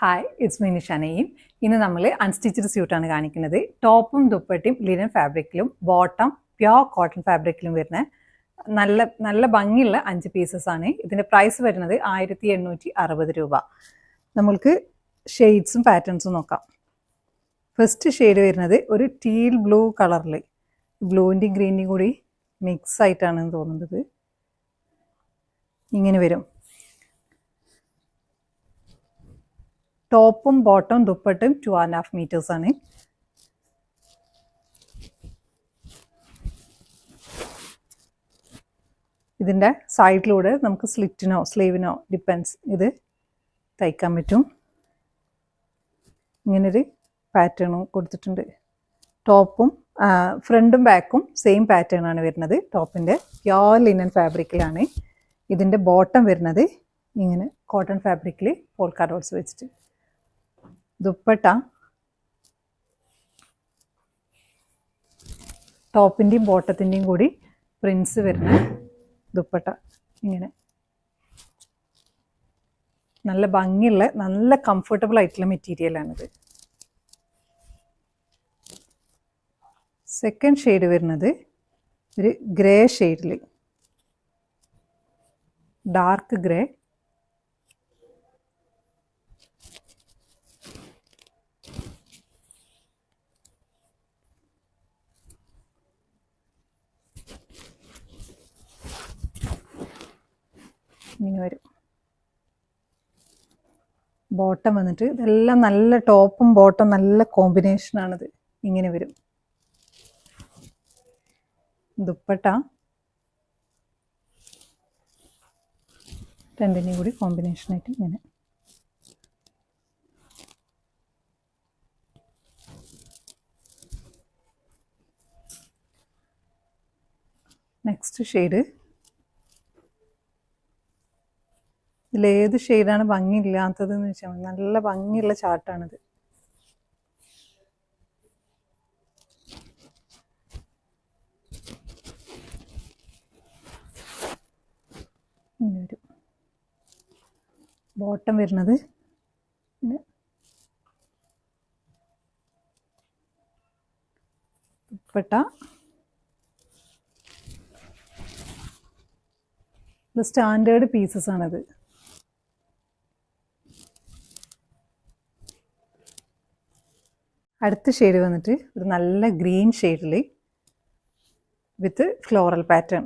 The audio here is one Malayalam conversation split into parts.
Hi, it's me നിഷാനയും. ഇന്ന് നമ്മൾ അൺസ്റ്റിച്ചഡ് സ്യൂട്ടാണ് കാണിക്കുന്നത്. ടോപ്പും ദുപ്പട്ടയും ലിനൻ ഫാബ്രിക്കിലും ബോട്ടം പ്യോർ കോട്ടൺ ഫാബ്രിക്കിലും വരുന്ന നല്ല നല്ല ഭംഗിയുള്ള 5 പീസസ് ആണ്. ഇതിൻ്റെ പ്രൈസ് വരുന്നത് 1860 രൂപ. നമ്മൾക്ക് ഷെയ്ഡ്സും പാറ്റേൺസും നോക്കാം. ഫസ്റ്റ് ഷെയ്ഡ് വരുന്നത് ഒരു ടീൽ ബ്ലൂ കളറിൽ, ബ്ലൂവിൻ്റെയും ഗ്രീൻ്റെയും കൂടി മിക്സ് ആയിട്ടാണെന്ന് തോന്നുന്നത്. ഇങ്ങനെ വരും. ടോപ്പും ബോട്ടവും ദുപ്പട്ടും 2.5 meters ആണ്. ഇതിൻ്റെ സൈഡിലൂടെ നമുക്ക് സ്ലിറ്റിനോ സ്ലീവിനോ ഡിപ്പെൻസ് ഇത് തയ്ക്കാൻ പറ്റും. ഇങ്ങനൊരു പാറ്റേണും കൊടുത്തിട്ടുണ്ട്. ടോപ്പും ഫ്രണ്ടും ബാക്കും സെയിം പാറ്റേൺ ആണ് വരുന്നത്. ടോപ്പിൻ്റെ പ്യോർ ലിനൻ ഫാബ്രിക്കിലാണ്. ഇതിൻ്റെ ബോട്ടം വരുന്നത് ഇങ്ങനെ കോട്ടൺ ഫാബ്രിക്കിൽ പോൾക്ക ഡോട്ട്സ് വെച്ചിട്ട്. ദുപ്പട്ട ടോപ്പിൻ്റെയും ബോട്ടത്തിൻ്റെയും കൂടി പ്രിൻസ് വരുന്ന ദുപ്പട്ട. ഇങ്ങനെ നല്ല ഭംഗിയുള്ള നല്ല കംഫർട്ടബിൾ ആയിട്ടുള്ള മെറ്റീരിയലാണിത്. സെക്കൻഡ് ഷെയ്ഡ് വരുന്നത് ഒരു ഗ്രേ ഷെയ്ഡിൽ, ഡാർക്ക് ഗ്രേ. ഇങ്ങനെ വരും. ബോട്ടം വന്നിട്ട് ഇതെല്ലാം നല്ല ടോപ്പും ബോട്ടം നല്ല കോമ്പിനേഷനാണിത്. ഇങ്ങനെ വരും. ദുപ്പട്ട രണ്ടിനെയും കൂടി കോമ്പിനേഷനായിട്ട് ഇങ്ങനെ. നെക്സ്റ്റ് ഷെയ്ഡ്, ഇതിലേത് ഷെയ്ഡാണ് ഭംഗിയില്ലാത്തതെന്ന് വെച്ചാൽ നല്ല ഭംഗിയുള്ള ചാർട്ടാണിത്. ഇങ്ങനെ വരും. ബോട്ടം വരുന്നത് ദുപ്പട്ട ഇത് സ്റ്റാൻഡേർഡ് പീസസ് ആണിത്. അടുത്ത ഷെയ്ഡ് വന്നിട്ട് ഒരു നല്ല ഗ്രീൻ ഷെയ്ഡിൽ വിത്ത് ഫ്ലോറൽ പാറ്റേൺ.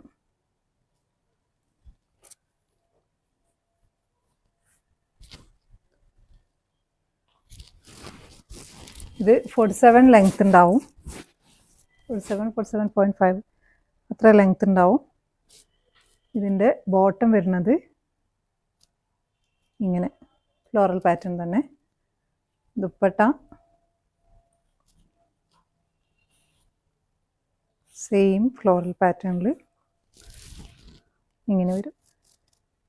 ഇത് 47 ലെങ്ത് ഉണ്ടാവും. 47.5 അത്ര ലെങ്ത് ഉണ്ടാവും. ഇതിൻ്റെ ബോട്ടം വരുന്നത് ഇങ്ങനെ ഫ്ലോറൽ പാറ്റേൺ തന്നെ. ദുപ്പട്ട സെയിം ഫ്ലോറൽ പാറ്റേണിൽ ഇങ്ങനെ വരും.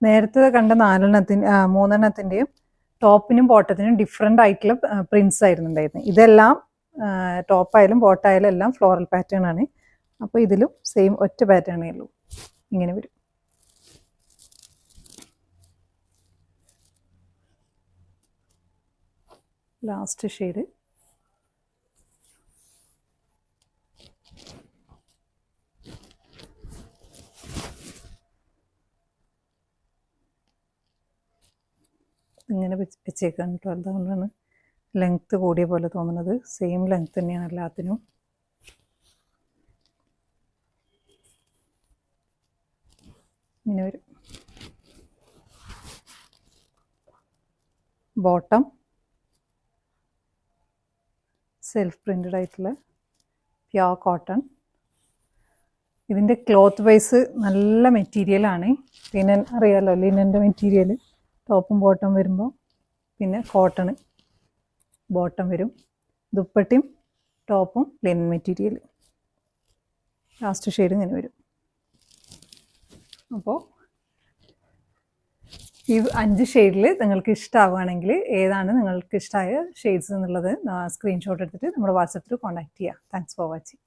നേരത്തെ കണ്ട 3 ടോപ്പിനും ബോട്ടത്തിനും ഡിഫറെൻ്റ് ആയിട്ടുള്ള പ്രിൻസ് ആയിരുന്നു ഉണ്ടായിരുന്നത്. ഇതെല്ലാം ടോപ്പായാലും ബോട്ടായാലും എല്ലാം ഫ്ലോറൽ പാറ്റേൺ ആണ്. അപ്പോൾ ഇതിലും സെയിം ഒറ്റ പാറ്റേണേ ഉള്ളൂ. ഇങ്ങനെ വരും. ലാസ്റ്റ് ഷെയ്ഡ് ഇങ്ങനെ വെച്ചേക്കാണ് കേട്ടോ. അതുകൊണ്ടാണ് ലെങ്ത്ത് കൂടിയ പോലെ തോന്നുന്നത്. സെയിം ലെങ്ത്ത് തന്നെയാണ് എല്ലാത്തിനും. ഇങ്ങനെ വരും. ബോട്ടം സെൽഫ് പ്രിൻറ്റഡ് ആയിട്ടുള്ള പ്യോർ കോട്ടൺ. ഇതിൻ്റെ ക്ലോത്ത് വൈസ് നല്ല മെറ്റീരിയലാണ്. ലിനൻ അറിയാമല്ലോ, ലിനൻ്റെ മെറ്റീരിയൽ. ടോപ്പും ബോട്ടം വരുമ്പോൾ പിന്നെ കോട്ടൺ ബോട്ടം വരും. ദുപ്പട്ടയും ടോപ്പും ലിനൻ മെറ്റീരിയൽ. ലാസ്റ്റ് ഷെയ്ഡ് ഇങ്ങനെ വരും. അപ്പോൾ ഈ 5 ഷെയ്ഡിൽ നിങ്ങൾക്ക് ഇഷ്ടമാവുകയാണെങ്കിൽ ഏതാണ് നിങ്ങൾക്ക് ഇഷ്ടമായ ഷെയ്ഡ്സ് എന്നുള്ളത് സ്ക്രീൻഷോട്ട് എടുത്തിട്ട് നമ്മുടെ വാട്സപ്പിൽ കോൺടാക്റ്റ് ചെയ്യുക. Thanks for watching.